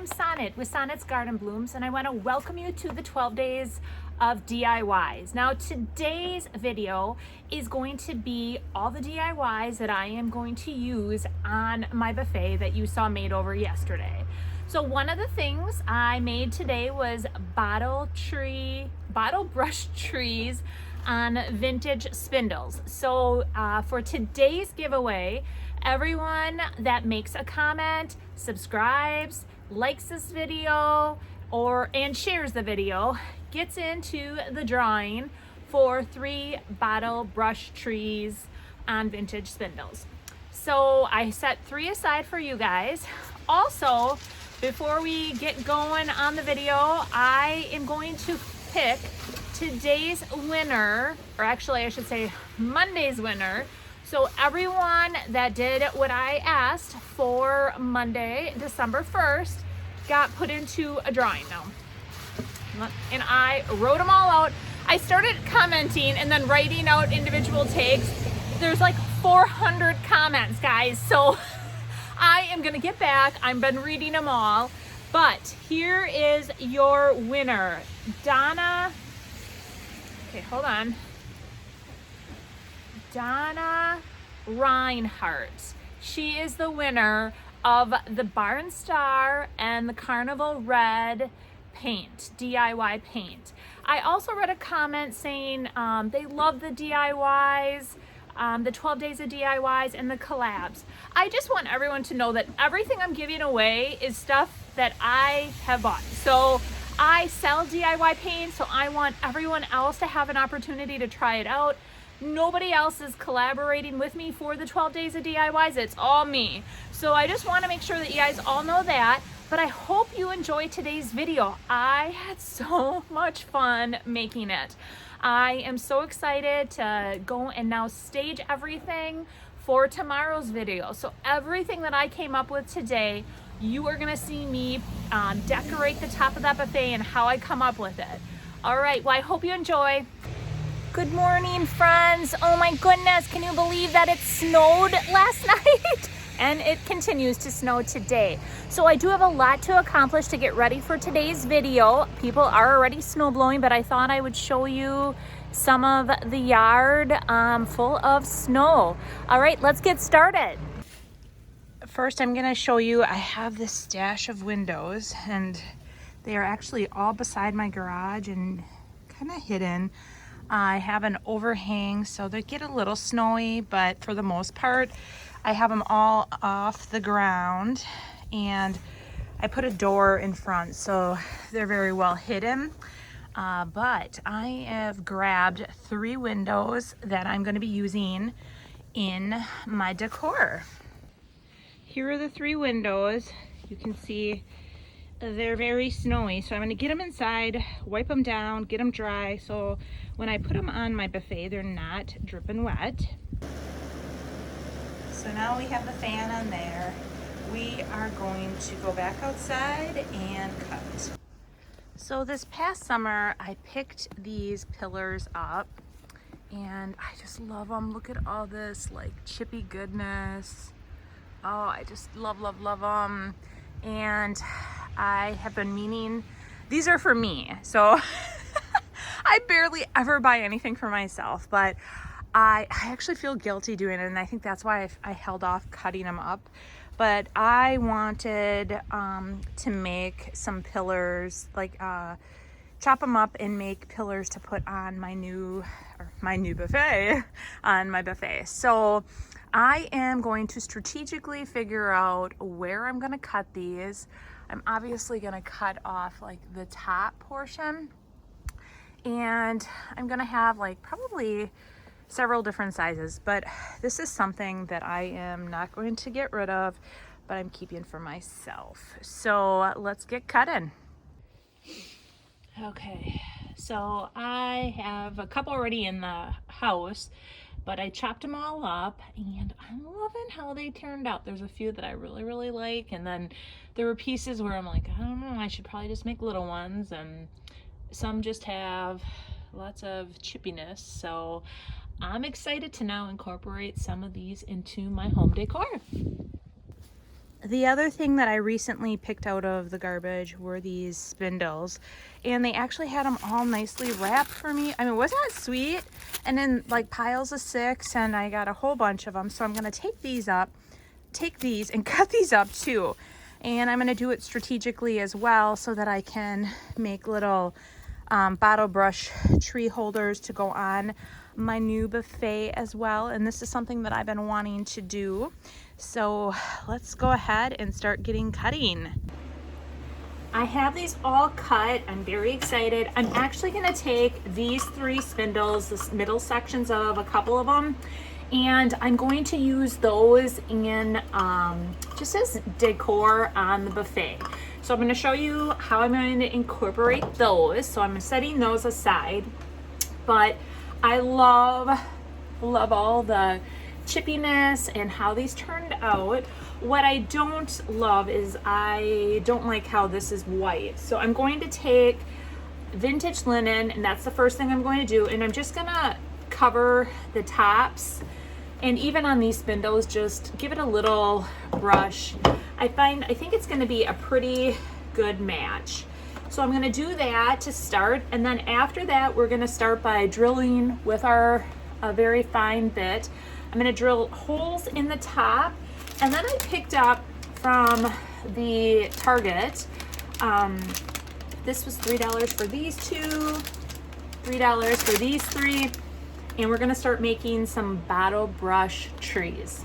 I'm Sonnet with Sonnet's Garden Blooms, and I want to welcome you to the 12 days of DIYs. Now today's video is going to be all the DIYs that I am going to use on my buffet that you saw made over yesterday. So one of the things I made today was bottle brush trees on vintage spindles. So for today's giveaway, everyone that makes a comment, subscribes, likes this video, and shares the video gets into the drawing for 3 bottle brush trees on vintage spindles. So I set 3 aside for you guys. Also, before we get going on the video, I am going to pick today's winner, or actually I should say Monday's winner. So everyone that did what I asked for Monday, December 1st, got put into a drawing now. And I wrote them all out. I started commenting and then writing out individual tags. There's like 400 comments, guys. So I am gonna get back. I've been reading them all. But here is your winner, Donna. Okay, hold on. Donna Reinhardt. She is the winner of the Barn Star and the Carnival Red paint, DIY paint. I also read a comment saying they love the DIYs, the 12 days of DIYs and the collabs. I just want everyone to know that everything I'm giving away is stuff that I have bought. So I sell DIY paint, so I want everyone else to have an opportunity to try it out. Nobody else is collaborating with me for the 12 days of DIYs. It's all me. So I just want to make sure that you guys all know that. But I hope you enjoyed today's video. I had so much fun making it. I am so excited to go and now stage everything for tomorrow's video. So everything that I came up with today, you are gonna see me decorate the top of that buffet and how I come up with it. All right, well, I hope you enjoy. Good morning, friends. Oh my goodness, can you believe that it snowed last night? And it continues to snow today. So I do have a lot to accomplish to get ready for today's video. People are already snow blowing, but I thought I would show you some of the yard full of snow. All right, let's get started. First, I'm gonna show you, I have this stash of windows and they are actually all beside my garage and kind of hidden. I have an overhang, so they get a little snowy, but for the most part, I have them all off the ground, and I put a door in front, so they're very well hidden. But I have grabbed 3 windows that I'm going to be using in my decor. Here are the 3 windows. You can see they're very snowy, so I'm going to get them inside, wipe them down, get them dry, so when I put them on my buffet, they're not dripping wet. So now we have the fan on there. We are going to go back outside and cut. So this past summer, I picked these pillars up and I just love them. Look at all this like chippy goodness. Oh, I just love them. And I have been meaning, these are for me. So I barely ever buy anything for myself, but I actually feel guilty doing it, and I think that's why I held off cutting them up. But I wanted to make some pillars, like chop them up and make pillars to put on my new buffet, on my buffet. So I am going to strategically figure out where I'm going to cut these. I'm obviously going to cut off like the top portion, and I'm going to have like probably several different sizes, but this is something that I am not going to get rid of, but I'm keeping for myself. So let's get cutting. Okay, so I have a couple already in the house, but I chopped them all up and I'm loving how they turned out. There's a few that I really like, and then there were pieces where I'm like, I don't know, I should probably just make little ones, and some just have lots of chippiness. So I'm excited to now incorporate some of these into my home decor. The other thing that I recently picked out of the garbage were these spindles, and they actually had them all nicely wrapped for me. I mean, wasn't that sweet? And then like piles of 6, and I got a whole bunch of them. So I'm gonna take these and cut these up too. And I'm gonna do it strategically as well so that I can make little bottle brush tree holders to go on my new buffet as well. And this is something that I've been wanting to do. So let's go ahead and start getting cutting. I have these all cut. I'm very excited. I'm actually gonna take these 3 spindles, the middle sections of a couple of them, and I'm going to use those in just as decor on the buffet. So I'm going to show you how I'm going to incorporate those. So I'm setting those aside, but I love all the chippiness and how these turned out. What I don't love is I don't like how this is white. So I'm going to take vintage linen, and that's the first thing I'm going to do, and I'm just gonna cover the tops, and even on these spindles, just give it a little brush. I think it's gonna be a pretty good match. So I'm gonna do that to start, and then after that, we're gonna start by drilling with our very fine bit. I'm gonna drill holes in the top, and then I picked up from the Target, this was $3 for these 2, $3 for these 3, and we're gonna start making some bottle brush trees.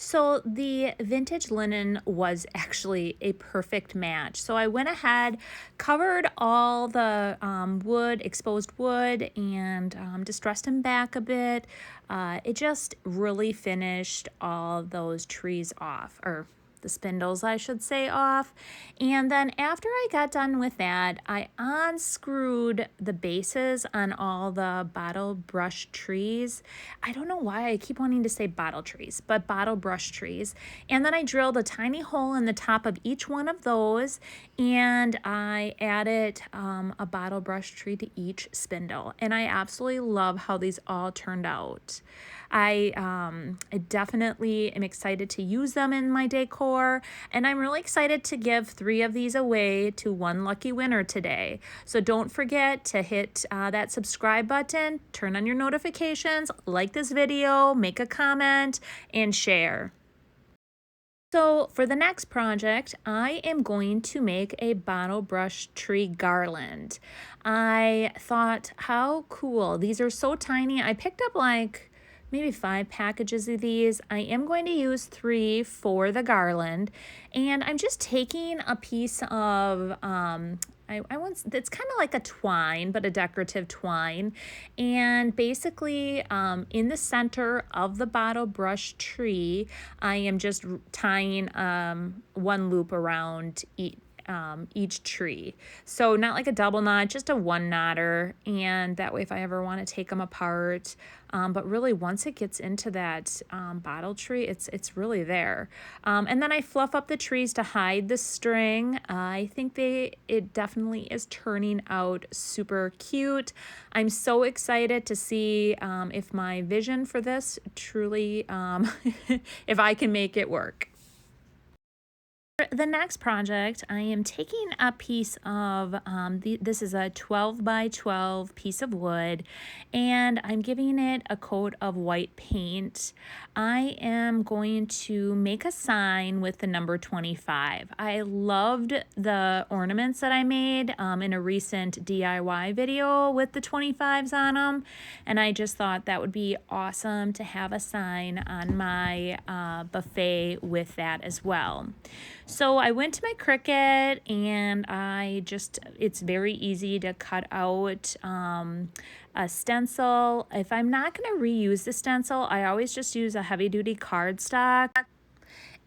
So the vintage linen was actually a perfect match. So I went ahead, covered all the wood, exposed wood, and distressed them back a bit. It just really finished all those trees off, or the spindles, I should say, off. And then after I got done with that, I unscrewed the bases on all the bottle brush trees. I don't know why I keep wanting to say bottle trees, but bottle brush trees. And then I drilled a tiny hole in the top of each one of those, and I added a bottle brush tree to each spindle. And I absolutely love how these all turned out. I definitely am excited to use them in my decor, and I'm really excited to give 3 of these away to one lucky winner today. So don't forget to hit that subscribe button, turn on your notifications, like this video, make a comment, and share. So for the next project, I am going to make a bottle brush tree garland. I thought, how cool. These are so tiny. I picked up like maybe 5 packages of these. I am going to use 3 for the garland, and I'm just taking a piece of it's kind of like a twine, but a decorative twine, and basically in the center of the bottle brush tree, I am just tying 1 loop around each tree. So not like a double knot, just a 1 knotter, and that way if I ever want to take them apart, but really once it gets into that bottle tree, it's really there. And then I fluff up the trees to hide the string. I think it definitely is turning out super cute. I'm so excited to see if my vision for this truly, if I can make it work. The next project, I am taking a piece of, this is a 12 by 12 piece of wood, and I'm giving it a coat of white paint. I am going to make a sign with the number 25. I loved the ornaments that I made in a recent DIY video with the 25s on them, and I just thought that would be awesome to have a sign on my buffet with that as well. So I went to my Cricut, and it's very easy to cut out a stencil. If I'm not going to reuse the stencil, I always just use a heavy duty cardstock.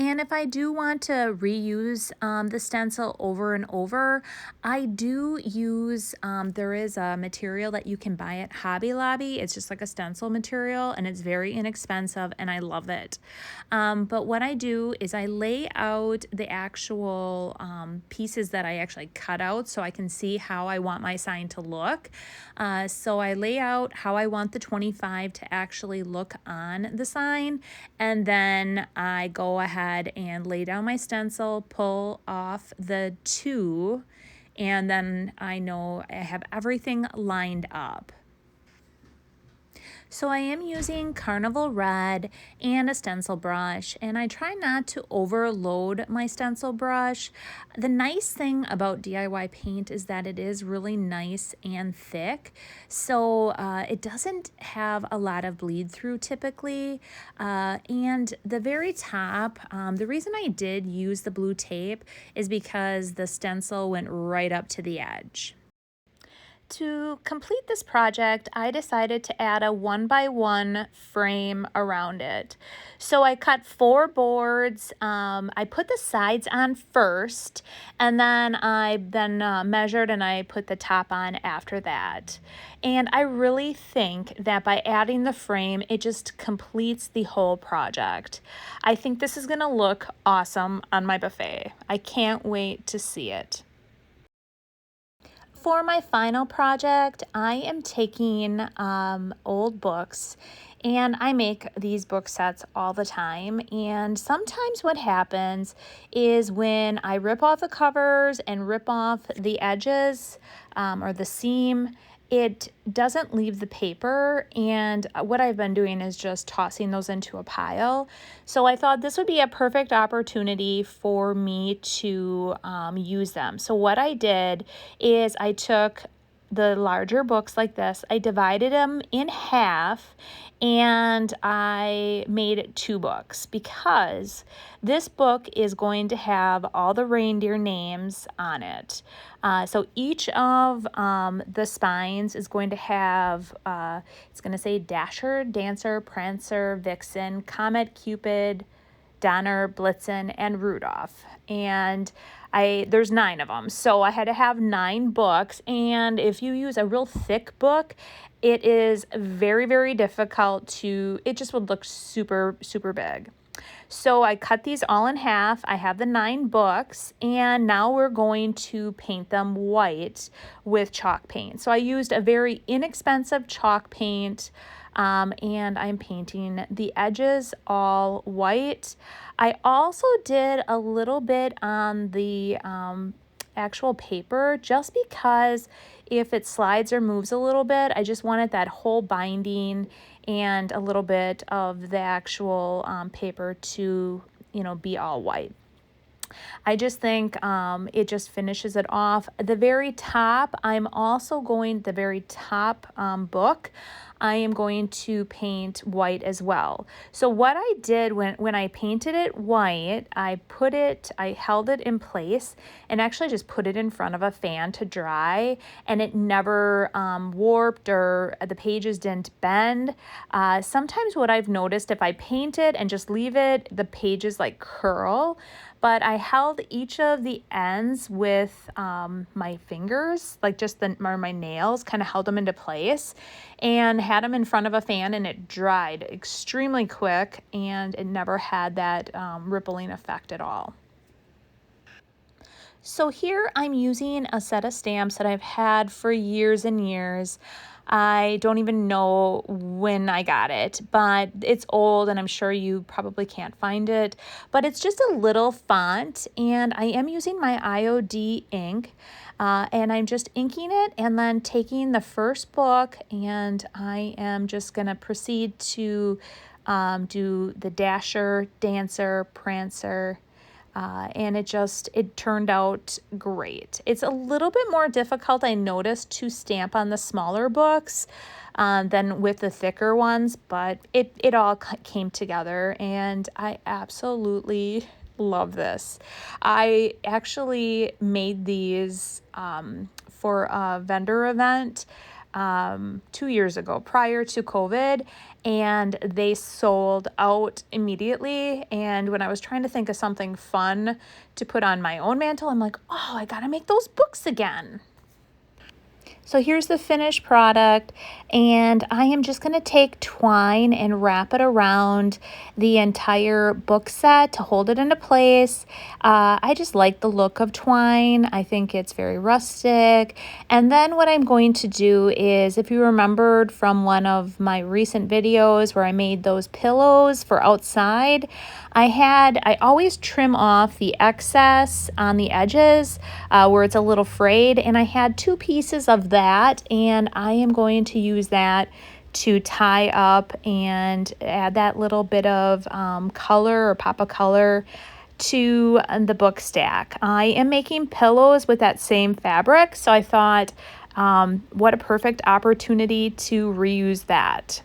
And if I do want to reuse the stencil over and over, I do use, there is a material that you can buy at Hobby Lobby. It's just like a stencil material and it's very inexpensive and I love it. But what I do is I lay out the actual pieces that I actually cut out so I can see how I want my sign to look. So I lay out how I want the 25 to actually look on the sign, and then I go ahead and lay down my stencil, pull off the 2, and then I know I have everything lined up. So I am using Carnival Red and a stencil brush, and I try not to overload my stencil brush. The nice thing about DIY paint is that it is really nice and thick, so it doesn't have a lot of bleed through typically. And the very top, the reason I did use the blue tape is because the stencil went right up to the edge. To complete this project, I decided to add a 1x1 frame around it. So I cut 4 boards. I put the sides on first, and then I measured and I put the top on after that. And I really think that by adding the frame, it just completes the whole project. I think this is gonna look awesome on my buffet. I can't wait to see it. For my final project, I am taking old books, and I make these book sets all the time. And sometimes what happens is when I rip off the covers and rip off the edges or the seam, it doesn't leave the paper, and what I've been doing is just tossing those into a pile. So I thought this would be a perfect opportunity for me to use them. So what I did is I took the larger books like this, I divided them in half, and I made 2 books because this book is going to have all the reindeer names on it. So each of the spines is going to have, it's going to say Dasher, Dancer, Prancer, Vixen, Comet, Cupid, Donner, Blitzen, and Rudolph. And there's 9 of them. So I had to have 9 books. And if you use a real thick book, it is very, very difficult it just would look super, super big. So I cut these all in half. I have the 9 books, and now we're going to paint them white with chalk paint. So I used a very inexpensive chalk paint, and I'm painting the edges all white. I also did a little bit on the actual paper just because if it slides or moves a little bit, I just wanted that whole binding and a little bit of the actual paper to, be all white. I just think it just finishes it off. The very top, the very top book, I am going to paint white as well. So what I did when I painted it white, I held it in place and actually just put it in front of a fan to dry, and it never warped or the pages didn't bend. Sometimes what I've noticed, if I paint it and just leave it, the pages like curl. But I held each of the ends with my fingers, like just my nails, kind of held them into place and had them in front of a fan, and it dried extremely quick, and it never had that rippling effect at all. So here I'm using a set of stamps that I've had for years and years. I don't even know when I got it, but it's old and I'm sure you probably can't find it. But it's just a little font, and I am using my IOD ink, and I'm just inking it and then taking the first book, and I am just going to proceed to do the Dasher, Dancer, Prancer, and it turned out great. It's a little bit more difficult, I noticed, to stamp on the smaller books than with the thicker ones, but it all came together, and I absolutely love this. I actually made these for a vendor event 2 years ago, prior to COVID, and they sold out immediately. And when I was trying to think of something fun to put on my own mantle, I'm like, oh, I gotta make those books again. So here's the finished product, and I am just going to take twine and wrap it around the entire book set to hold it into place. I just like the look of twine. I think it's very rustic. And then what I'm going to do is, if you remembered from one of my recent videos where I made those pillows for outside, I always trim off the excess on the edges where it's a little frayed, and I had 2 pieces of that, and I am going to use that to tie up and add that little bit of color or pop of color to the book stack. I am making pillows with that same fabric, so I thought what a perfect opportunity to reuse that.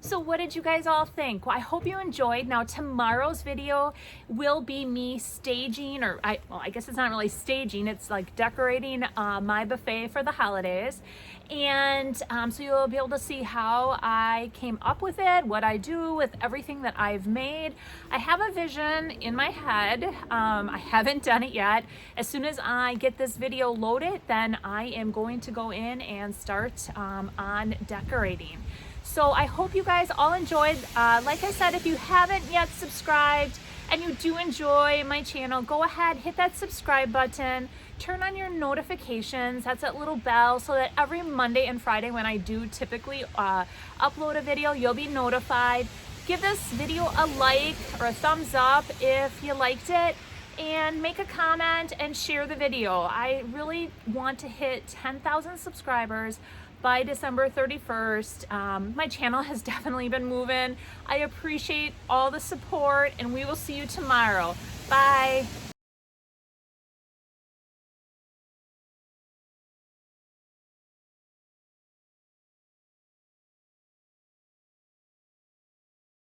So what did you guys all think? Well, I hope you enjoyed. Now tomorrow's video will be me staging, or I guess it's not really staging, it's like decorating my buffet for the holidays. And so you'll be able to see how I came up with it, what I do with everything that I've made. I have a vision in my head. I haven't done it yet. As soon as I get this video loaded, then I am going to go in and start on decorating. So I hope you guys all enjoyed. Like I said, if you haven't yet subscribed and you do enjoy my channel, go ahead, hit that subscribe button, turn on your notifications, that's that little bell, so that every Monday and Friday when I do typically upload a video, you'll be notified. Give this video a like or a thumbs up if you liked it, and make a comment and share the video. I really want to hit 10,000 subscribers by December 31st. My channel has definitely been moving. I appreciate all the support, and we will see you tomorrow. Bye.